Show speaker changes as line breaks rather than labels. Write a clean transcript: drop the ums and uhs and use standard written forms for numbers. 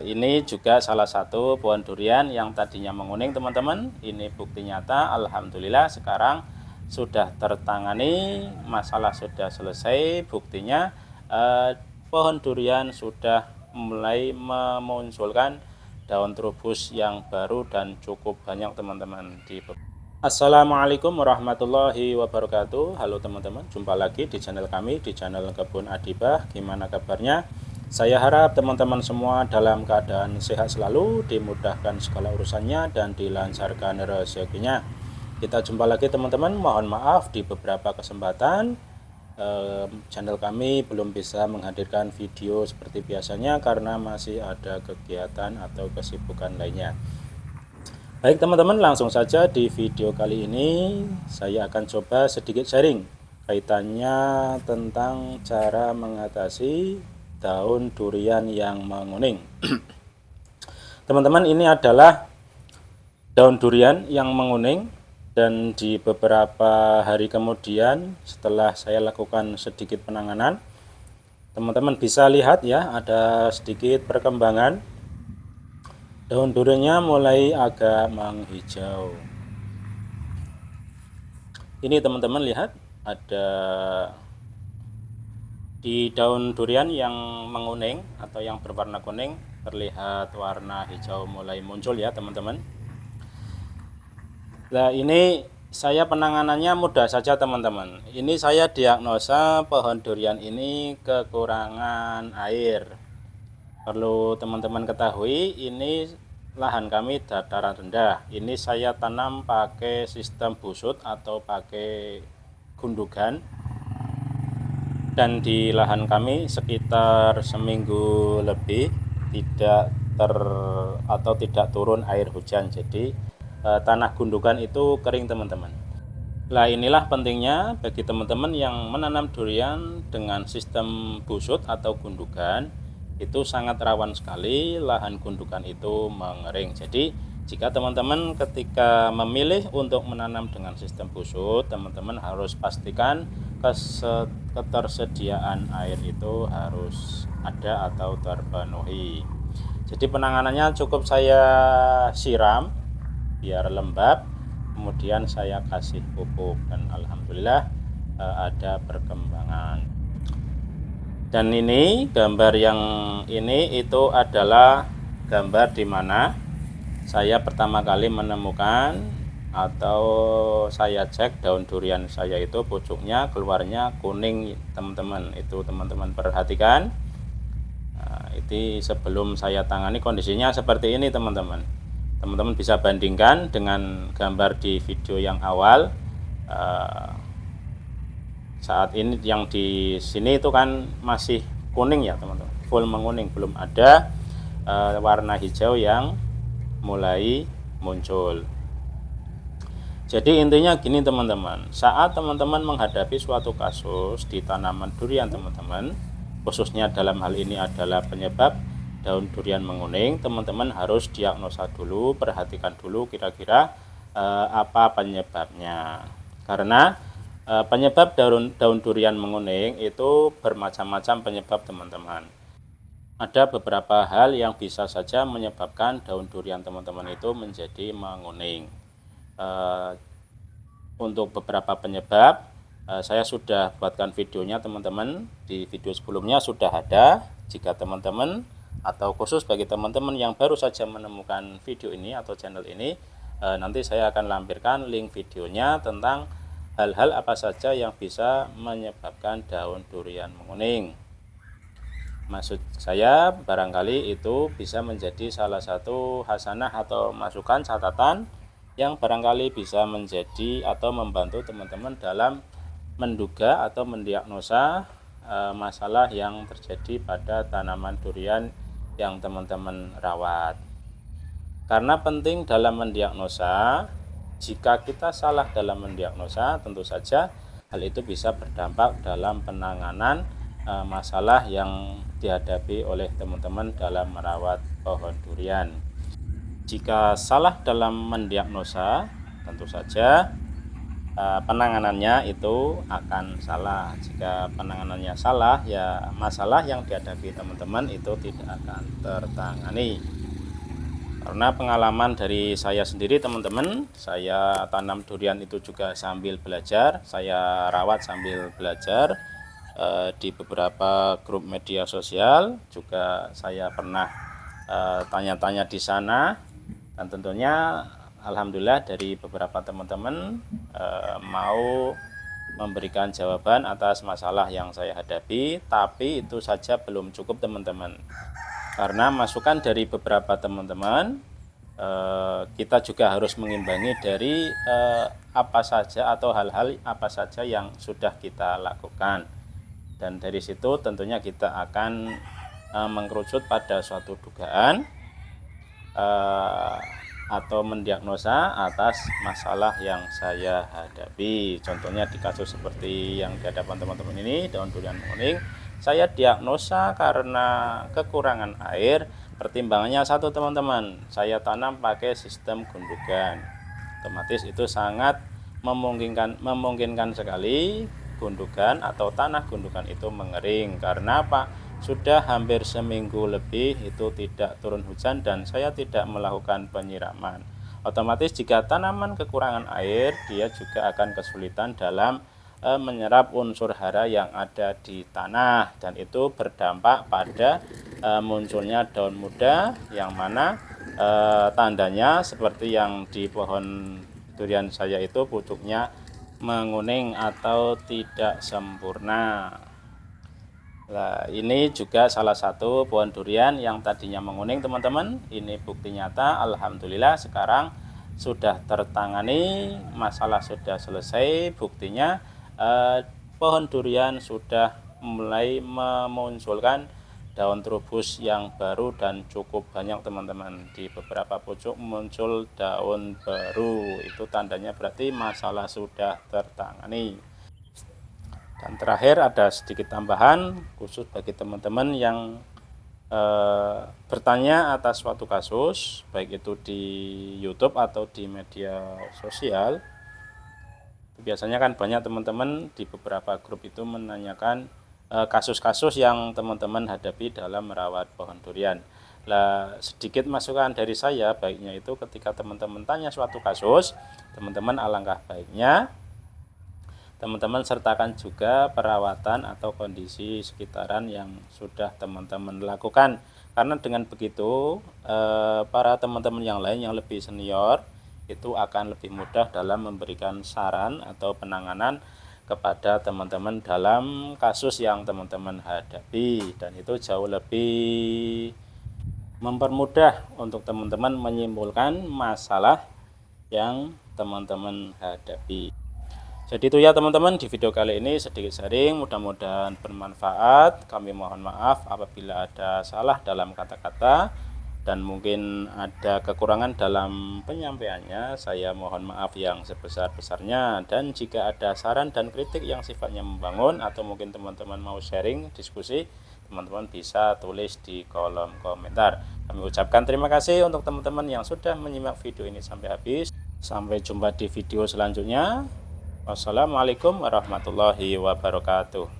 Ini juga salah satu pohon durian yang tadinya menguning teman-teman. Ini bukti nyata, alhamdulillah sekarang sudah tertangani, masalah sudah selesai. Buktinya pohon durian sudah mulai memunculkan daun trubus yang baru dan cukup banyak teman-teman. Assalamualaikum warahmatullahi wabarakatuh. Halo teman-teman, jumpa lagi di channel kami, di channel Kebun Adibah. Gimana kabarnya? Saya harap teman-teman semua dalam keadaan sehat selalu, dimudahkan segala urusannya dan dilancarkan rezekinya. Kita jumpa lagi teman-teman. Mohon maaf di beberapa kesempatan channel kami belum bisa menghadirkan video seperti biasanya karena masih ada kegiatan atau kesibukan lainnya. Baik teman-teman, langsung saja di video kali ini saya akan coba sedikit sharing kaitannya tentang cara mengatasi daun durian yang menguning. Teman-teman, ini adalah daun durian yang menguning, dan di beberapa hari kemudian setelah saya lakukan sedikit penanganan, teman-teman bisa lihat ya, ada sedikit perkembangan. Daun duriannya mulai agak menghijau. Ini teman-teman lihat, ada di daun durian yang menguning atau yang berwarna kuning, terlihat warna hijau mulai muncul ya teman-teman. Nah, ini saya penanganannya mudah saja teman-teman. Ini saya diagnosa pohon durian ini kekurangan air. Perlu teman-teman ketahui, ini lahan kami dataran rendah. Ini saya tanam pakai sistem busut atau pakai gundugan. Dan di lahan kami sekitar seminggu lebih tidak turun air hujan, jadi tanah gundukan itu kering teman-teman. Nah, inilah pentingnya bagi teman-teman yang menanam durian dengan sistem busut atau gundugan, itu sangat rawan sekali lahan gundukan itu mengering. Jadi jika teman-teman ketika memilih untuk menanam dengan sistem busut, teman-teman harus pastikan ketersediaan air itu harus ada atau terpenuhi. Jadi penanganannya cukup saya siram biar lembab, kemudian saya kasih pupuk, dan alhamdulillah ada perkembangan. Dan ini gambar yang ini itu adalah gambar di mana saya pertama kali menemukan atau saya cek daun durian saya itu pucuknya keluarnya kuning teman-teman. Itu teman-teman perhatikan. Nah, ini sebelum saya tangani kondisinya seperti ini teman-teman. Teman-teman bisa bandingkan dengan gambar di video yang awal. Saat ini yang di sini itu kan masih kuning ya teman-teman, full menguning, belum ada warna hijau yang mulai muncul. Jadi intinya gini teman-teman, saat teman-teman menghadapi suatu kasus di tanaman durian teman-teman, khususnya dalam hal ini adalah penyebab daun durian menguning, teman-teman harus diagnosa dulu, perhatikan dulu kira-kira apa penyebabnya. Karena penyebab daun durian menguning itu bermacam-macam penyebab teman-teman. Ada beberapa hal yang bisa saja menyebabkan daun durian teman-teman itu menjadi menguning. Untuk beberapa penyebab saya sudah buatkan videonya teman-teman. Di video sebelumnya sudah ada. Jika teman-teman atau khusus bagi teman-teman yang baru saja menemukan video ini atau channel ini, nanti saya akan lampirkan link videonya tentang hal-hal apa saja yang bisa menyebabkan daun durian menguning. Maksud saya barangkali itu bisa menjadi salah satu hasanah atau masukan catatan yang barangkali bisa menjadi atau membantu teman-teman dalam menduga atau mendiagnosa masalah yang terjadi pada tanaman durian yang teman-teman rawat. Karena penting dalam mendiagnosa, jika kita salah dalam mendiagnosa, tentu saja hal itu bisa berdampak dalam penanganan masalah yang dihadapi oleh teman-teman dalam merawat pohon durian. Jika salah dalam mendiagnosa, tentu saja penanganannya itu akan salah. Jika penanganannya salah, ya masalah yang dihadapi teman-teman itu tidak akan tertangani. Karena pengalaman dari saya sendiri teman-teman, saya tanam durian itu juga sambil belajar, saya rawat sambil belajar di beberapa grup media sosial, juga saya pernah tanya-tanya di sana, dan tentunya alhamdulillah dari beberapa teman-teman mau memberikan jawaban atas masalah yang saya hadapi, tapi itu saja belum cukup teman-teman. Karena masukan dari beberapa teman-teman, kita juga harus mengimbangi dari apa saja atau hal-hal apa saja yang sudah kita lakukan. Dan dari situ tentunya kita akan mengkerucut pada suatu dugaan atau mendiagnosa atas masalah yang saya hadapi. Contohnya di kasus seperti yang di hadapan teman-teman ini, daun durian menguning, saya diagnosa karena kekurangan air. Pertimbangannya satu teman-teman, saya tanam pakai sistem gundukan. Otomatis itu sangat memungkinkan sekali gundukan atau tanah gundukan itu mengering. Karena apa? Sudah hampir seminggu lebih itu tidak turun hujan dan saya tidak melakukan penyiraman. Otomatis jika tanaman kekurangan air, dia juga akan kesulitan dalam menyerap unsur hara yang ada di tanah, dan itu berdampak pada munculnya daun muda, yang mana tandanya seperti yang di pohon durian saya itu pucuknya menguning atau tidak sempurna. Nah, ini juga salah satu pohon durian yang tadinya menguning teman-teman. Ini bukti nyata, alhamdulillah sekarang sudah tertangani, masalah sudah selesai. Buktinya pohon durian sudah mulai memunculkan daun trubus yang baru dan cukup banyak teman-teman. Di beberapa pucuk muncul daun baru, itu tandanya berarti masalah sudah tertangani. Dan terakhir ada sedikit tambahan khusus bagi teman-teman yang bertanya atas suatu kasus, baik itu di YouTube atau di media sosial. Biasanya kan banyak teman-teman di beberapa grup itu menanyakan kasus-kasus yang teman-teman hadapi dalam merawat pohon durian. Nah, sedikit masukan dari saya, baiknya itu ketika teman-teman tanya suatu kasus, teman-teman alangkah baiknya teman-teman sertakan juga perawatan atau kondisi sekitaran yang sudah teman-teman lakukan. Karena dengan begitu para teman-teman yang lain yang lebih senior itu akan lebih mudah dalam memberikan saran atau penanganan kepada teman-teman dalam kasus yang teman-teman hadapi, dan itu jauh lebih mempermudah untuk teman-teman menyimpulkan masalah yang teman-teman hadapi. Jadi itu ya teman-teman, di video kali ini sedikit sharing, mudah-mudahan bermanfaat. Kami mohon maaf apabila ada salah dalam kata-kata dan mungkin ada kekurangan dalam penyampaiannya. Saya mohon maaf yang sebesar-besarnya, dan jika ada saran dan kritik yang sifatnya membangun atau mungkin teman-teman mau sharing, diskusi, teman-teman bisa tulis di kolom komentar. Kami ucapkan terima kasih untuk teman-teman yang sudah menyimak video ini sampai habis. Sampai jumpa di video selanjutnya. Wassalamualaikum warahmatullahi wabarakatuh.